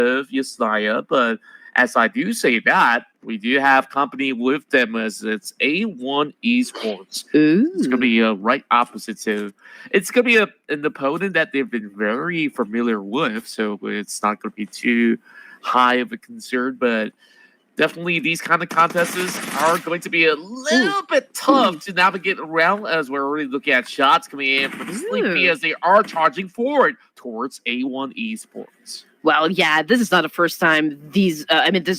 of Yasnaya, but as I do say that, we do have company with them as it's A1 eSports. It's going to Ooh. be right opposite. So it's going to be an opponent that they've been very familiar with. So it's not going to be too high of a concern. But definitely these kind of contests are going to be a little bit tough to navigate around as we're already looking at shots coming in from Sleepy as they are charging forward towards A1 eSports. Well, yeah, this is not the first time this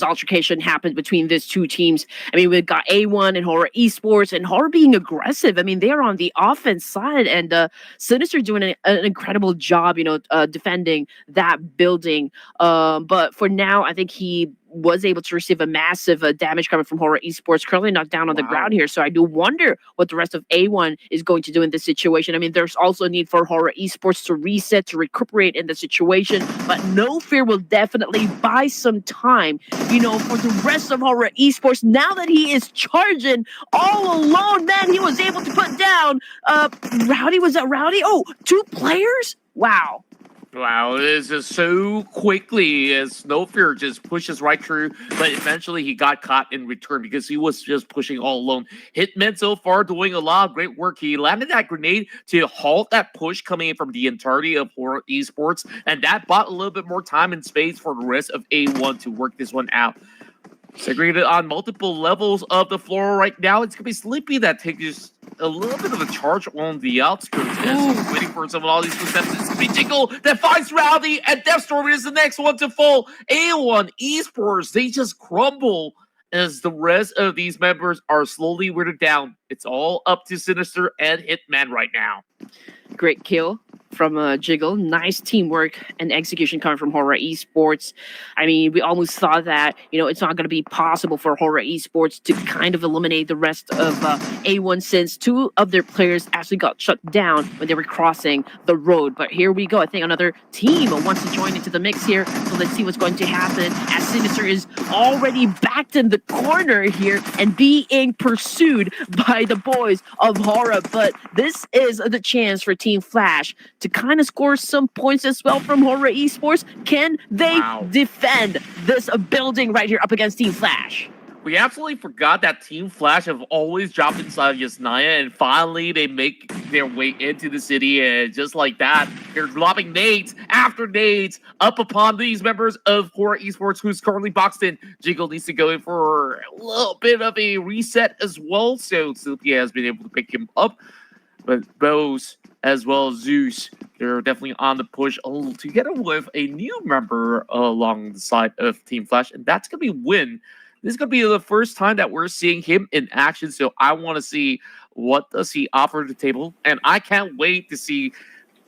altercation happened between these two teams. I mean, we've got A1 and Horaa eSports, and Horaa being aggressive. I mean, they are on the offense side, and Sinister doing an incredible job, defending that building. But for now, I think he was able to receive a massive damage coming from Horaa eSports, currently knocked down on the ground here. So I do wonder what the rest of A1 is going to do in this situation. I mean, there's also a need for Horaa eSports to reset, to recuperate in the situation, but No Fear will definitely buy some time, for the rest of Horaa eSports. Now that he is charging all alone, man, he was able to put down, Rowdy, was that Rowdy? Oh, 2 players? Wow. Wow, it is just so quickly as No Fear just pushes right through, but eventually he got caught in return because he was just pushing all alone. Hitman so far doing a lot of great work. He landed that grenade to halt that push coming in from the entirety of Horaa eSports, and that bought a little bit more time and space for the rest of A1 to work this one out. Segregated on multiple levels of the floor right now. It's going to be Sleepy that takes a little bit of a charge on the outskirts. As waiting for some of all these footsteps. It's going to be Jingle that finds Rowdy, and Deathstorm is the next one to fall. A1 eSports, they just crumble as the rest of these members are slowly whittled down. It's all up to Sinister and Hitman right now. Great kill from Jiggle. Nice teamwork and execution coming from Horaa eSports. I mean, we almost thought that, it's not going to be possible for Horaa eSports to kind of eliminate the rest of A1 since 2 of their players actually got shut down when they were crossing the road. But here we go. I think another team wants to join into the mix here. So let's see what's going to happen as Sinister is already backed in the corner here and being pursued by the boys of Horaa. But this is the chance for Team Flash to kind of score some points as well from Horaa eSports. Can they defend this building right here up against Team Flash? We absolutely forgot that Team Flash have always dropped inside Yasnaya, and finally they make their way into the city, and just like that, they're dropping nades after nades up upon these members of Horaa eSports, who's currently boxed in. Jiggle needs to go in for a little bit of a reset as well, so Silky has been able to pick him up. But Bose, as well as Zeus, they're definitely on the push together with a new member along the side of Team Flash, and that's going to be Win. This is going to be the first time that we're seeing him in action, so I want to see what does he offer to the table, and I can't wait to see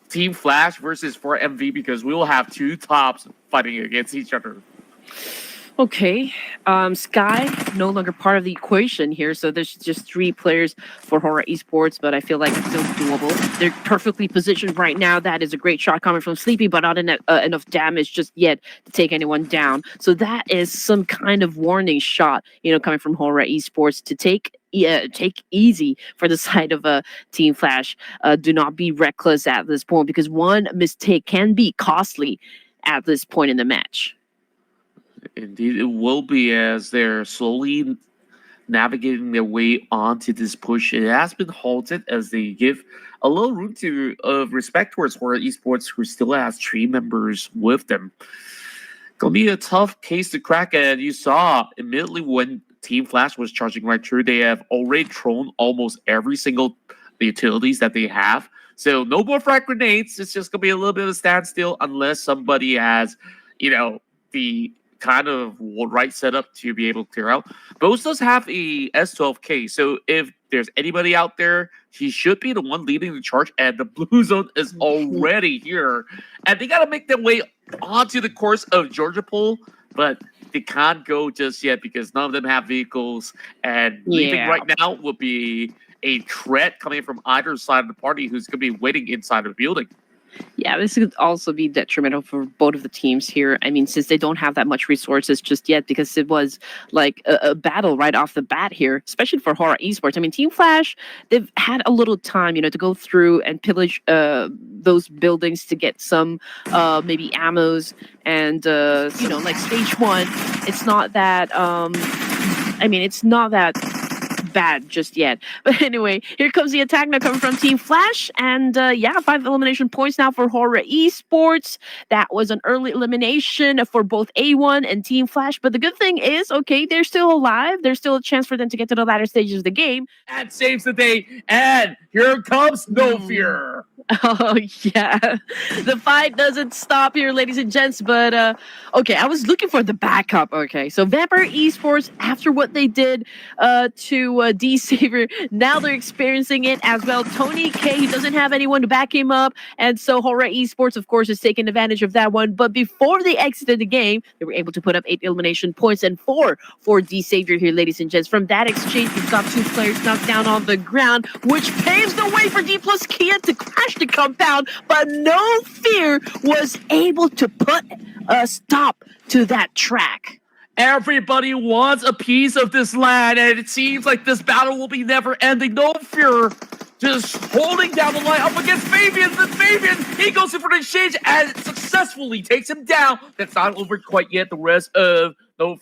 Team Flash versus 4MV because we will have 2 tops fighting against each other. Okay, Sky no longer part of the equation here, so there's just 3 players for Horaa eSports, but I feel like it's still doable. They're perfectly positioned right now. That is a great shot coming from Sleepy, but not enough damage just yet to take anyone down. So that is some kind of warning shot, coming from Horaa eSports to take easy for the side of Team Flash. Do not be reckless at this point because one mistake can be costly at this point in the match. Indeed, it will be as they're slowly navigating their way onto this push. It has been halted as they give a little room of respect towards Horaa eSports, who still has 3 members with them. Gonna be a tough case to crack, and you saw immediately when Team Flash was charging right through, they have already thrown almost every single utilities that they have. So no more frag grenades. It's just gonna be a little bit of a standstill unless somebody has, the kind of right setup to be able to clear out. Bose does have a S12K, so if there's anybody out there, he should be the one leading the charge, and the blue zone is already here. And they got to make their way onto the course of Georgia Pole, but they can't go just yet because none of them have vehicles, and leaving right now will be a threat coming from either side of the party who's going to be waiting inside of the building. Yeah, this could also be detrimental for both of the teams here. I mean, since they don't have that much resources just yet, because it was like a battle right off the bat here, especially for Horaa eSports. I mean, Team Flash, they've had a little time, to go through and pillage those buildings to get some maybe ammos and like stage one. It's not that. I mean, it's not that bad just yet. But anyway, here comes the attack now coming from Team Flash. And 5 elimination points now for Horaa eSports. That was an early elimination for both A1 and Team Flash. But the good thing is, okay, they're still alive. There's still a chance for them to get to the latter stages of the game. And saves the day. And here comes No Fear. Oh, yeah. The fight doesn't stop here, ladies and gents. But, okay, I was looking for the backup. Okay, so Vampire eSports, after what they did to D-Saver, now they're experiencing it as well. Tony K, he doesn't have anyone to back him up. And so Horaa eSports, of course, is taking advantage of that one. But before they exited the game, they were able to put up 8 elimination points and 4 for D-Saver here, ladies and gents. From that exchange, we've got 2 players knocked down on the ground, which paves the way for D plus Kia to crash the compound, but No Fear was able to put a stop to that track. Everybody wants a piece of this land, and it seems like this battle will be never ending. No Fear just holding down the line up against Fabian. Then Fabian, he goes in for the exchange and successfully takes him down. That's not over quite yet. The rest of No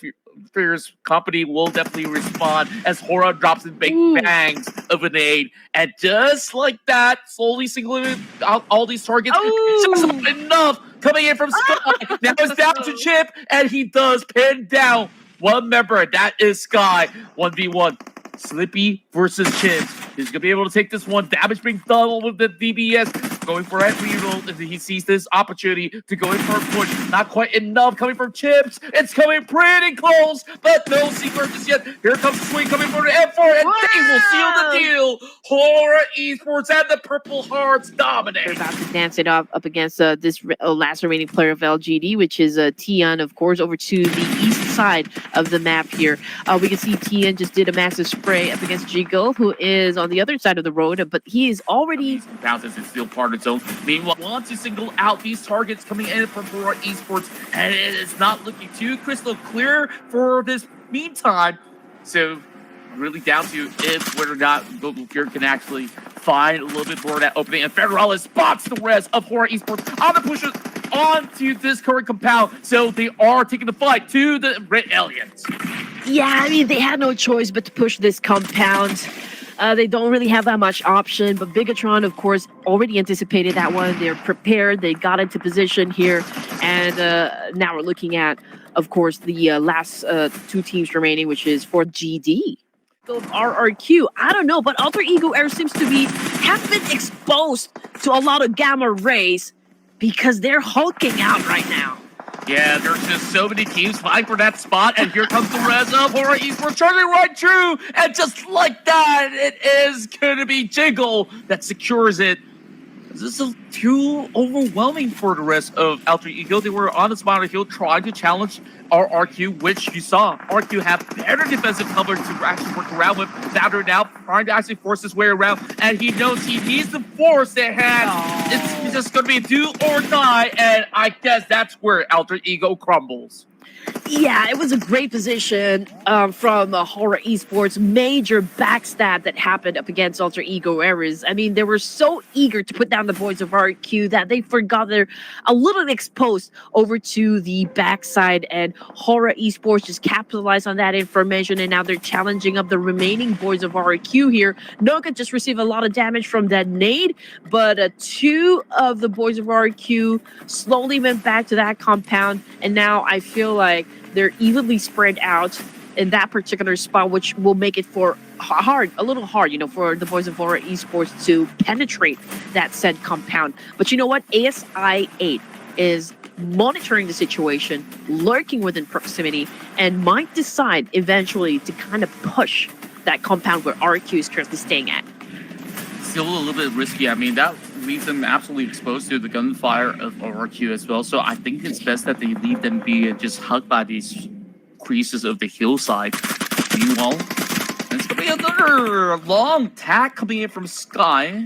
Fear's company will definitely respond as Horaa drops in big bangs of an aid. And just like that, slowly singling out all these targets. Just not enough coming in from Sky. Now it's down to Chip, and he does pin down one member. That is Sky. 1v1. Slippy versus Chip. He's going to be able to take this one. Damage being done with the DBS. Going for a reroll as he sees this opportunity to go in for a push. Not quite enough coming from Chips. It's coming pretty close, but no secret just yet. Here comes the swing coming for the F4, and they will seal the deal. Horaa eSports and the Purple Hearts dominate. They're about to dance it up against this last remaining player of LGD, which is Tian, of course, over to the east side of the map here. We can see Tian just did a massive spray up against Jiggle, who is on the other side of the road, but he is already... Bounces is still part of its own. Meanwhile, wants to single out these targets coming in from Horaa eSports, and it is not looking too crystal clear for this meantime. So really down to if whether or not Global Fear can actually find a little bit more of that opening. And Federalis spots the rest of Horaa eSports on the push onto this current compound. So they are taking the fight to the Red Aliens. Yeah, I mean, they had no choice but to push this compound. They don't really have that much option, but Bigatron, of course, already anticipated that one. They're prepared. They got into position here. And now we're looking at, of course, the last 2 teams remaining, which is for GD. So RRQ, I don't know, but Alter Ego Air seems to have been exposed to a lot of gamma rays because they're hulking out right now. Yeah, there's just so many teams fighting for that spot, and here comes the rest of Horaa eSports charging right through, and just like that, it is going to be Jiggle that secures it. This is too overwhelming for the rest of Alter Ego. They were on the spot on the hill trying to challenge RRQ, which you saw. RQ have better defensive cover to actually work around with. They're now trying to actually force his way around, and he knows he needs to force their hand. It's just going to be do or die, and I guess that's where Alter Ego crumbles. Yeah, it was a great position from Horaa eSports. Major backstab that happened up against Alter Ego Errors. I mean, they were so eager to put down the boys of RQ that they forgot they're a little exposed over to the backside, and Horaa eSports just capitalized on that information, and now they're challenging up the remaining boys of RQ here. Noga just received a lot of damage from that nade, but 2 of the boys of RQ slowly went back to that compound, and now I feel like they're evenly spread out in that particular spot, which will make it for a little hard, for the boys of Horaa eSports to penetrate that said compound. But you know what? ASI-8 is monitoring the situation, lurking within proximity, and might decide eventually to kind of push that compound where RQ is currently staying at. Still a little bit risky. I mean, that leaves them absolutely exposed to the gunfire of RQ as well. So I think it's best that they leave them be just hugged by these creases of the hillside. Meanwhile, it's going to be another long tack coming in from Sky.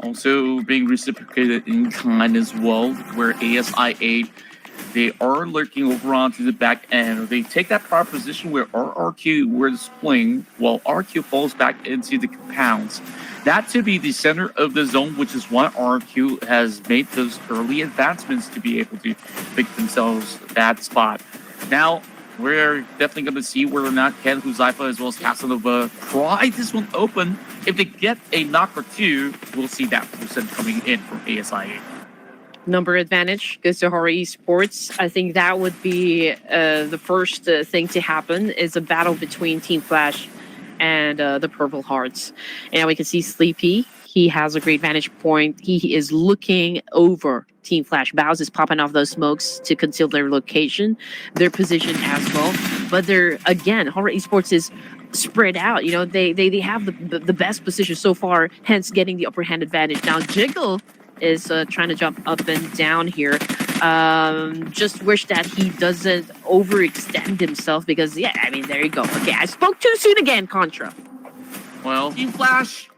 also being reciprocated in kind as well, where ASIA, they are lurking over onto the back end. They take that proper position where RRQ was playing, while RQ falls back into the compounds. That to be the center of the zone, which is why RQ has made those early advancements to be able to pick themselves that spot. Now, we're definitely going to see whether or not Ken Huzaifa as well as Casanova pry this one open. If they get a knock or two, we'll see that percent coming in from ASIA. Number advantage goes to Horaa eSports. I think that would be the first thing to happen is a battle between Team Flash and the Purple Hearts. And we can see Sleepy. He has a great vantage point. He is looking over Team Flash. Bows is popping off those smokes to conceal their location, their position as well. But they're, again, Horaa eSports is spread out. You know, they have the best position so far, hence getting the upper hand advantage. Now, Jiggle is trying to jump up and down here. Just wish that he doesn't overextend himself because, yeah, I mean, there you go. Okay, I spoke too soon again, Contra. Well, Team Flash,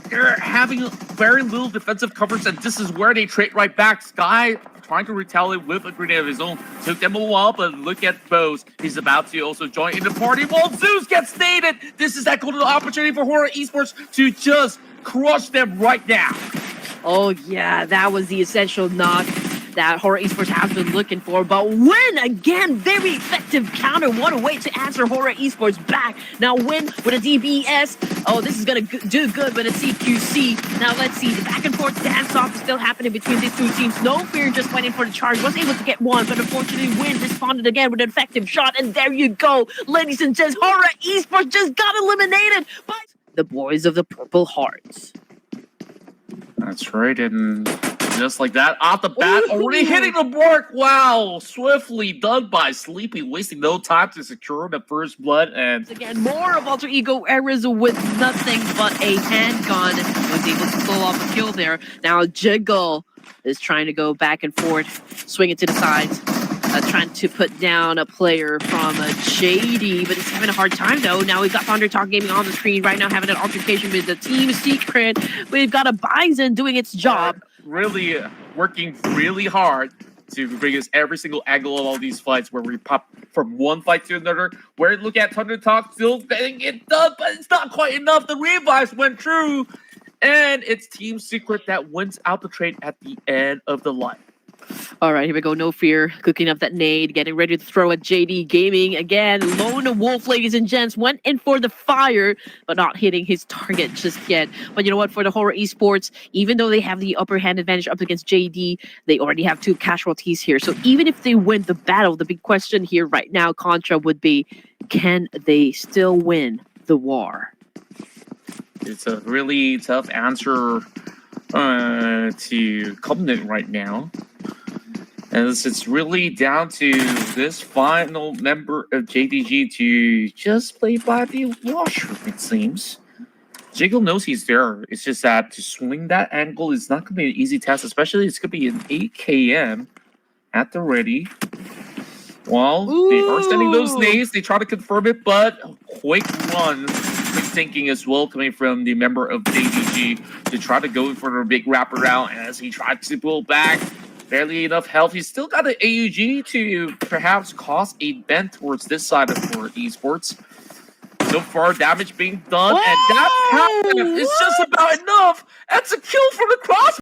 they're having very little defensive coverage, and this is where they trade right back. Sky trying to retaliate with a grenade of his own. Took them a while, but look at Bose. He's about to also join in the party. While Zeus gets naded, this is that golden opportunity for Horaa eSports to just crush them right now. Oh, yeah, that was the essential knock that Horaa eSports has been looking for. But Win, again, very effective counter. What a way to answer Horaa eSports back. Now Win with a DBS. Oh, this is going to do good with a CQC. Now let's see. The back and forth dance-off is still happening between these two teams. No Fear just waiting for the charge. Was able to get one, but unfortunately Win responded again with an effective shot. And there you go. Ladies and gents, Horaa eSports just got eliminated by the boys of the Purple Hearts. That's right, and just like that, off the bat, already hitting the mark. Wow, swiftly done by Sleepy, wasting no time to secure the first blood. And again, more of Alter Ego errors with nothing but a handgun. Was able to pull off a kill there. Now Jiggle is trying to go back and forth, swing it to the sides. Trying to put down a player from JD, but he's having a hard time though. Now we've got Thunder Talk Gaming on the screen right now, having an altercation with the Team Secret. We've got a Bison doing its job. Really working really hard to bring us every single angle of all these fights where we pop from one fight to another. Where look at Thunder Talk still getting it done, but it's not quite enough. The revives went through, and it's Team Secret that wins out the trade at the end of the line. All right, here we go. No Fear cooking up that nade, getting ready to throw at JD Gaming again. Lone Wolf, ladies and gents, went in for the fire, but not hitting his target just yet. But you know what? For the Horaa eSports, even though they have the upper hand advantage up against JD, they already have 2 casualties here. So even if they win the battle, the big question here right now, Contra, would be, can they still win the war? It's a really tough answer to comment right now, as it's really down to this final member of JDG to just play by the washroom, it seems. Jiggle knows he's there. It's just that to swing that angle is not going to be an easy task, especially it's going to be an 8 km at the ready. Well, they are sending those nades. They try to confirm it, but quick run, quick thinking as well coming from the member of JDG to try to go for a big wraparound as he tried to pull back. Barely enough health. He's still got an AUG to perhaps cause a bend towards this side of Horaa eSports. So far, damage being done, and that happened. It's just about enough. That's a kill from the cross.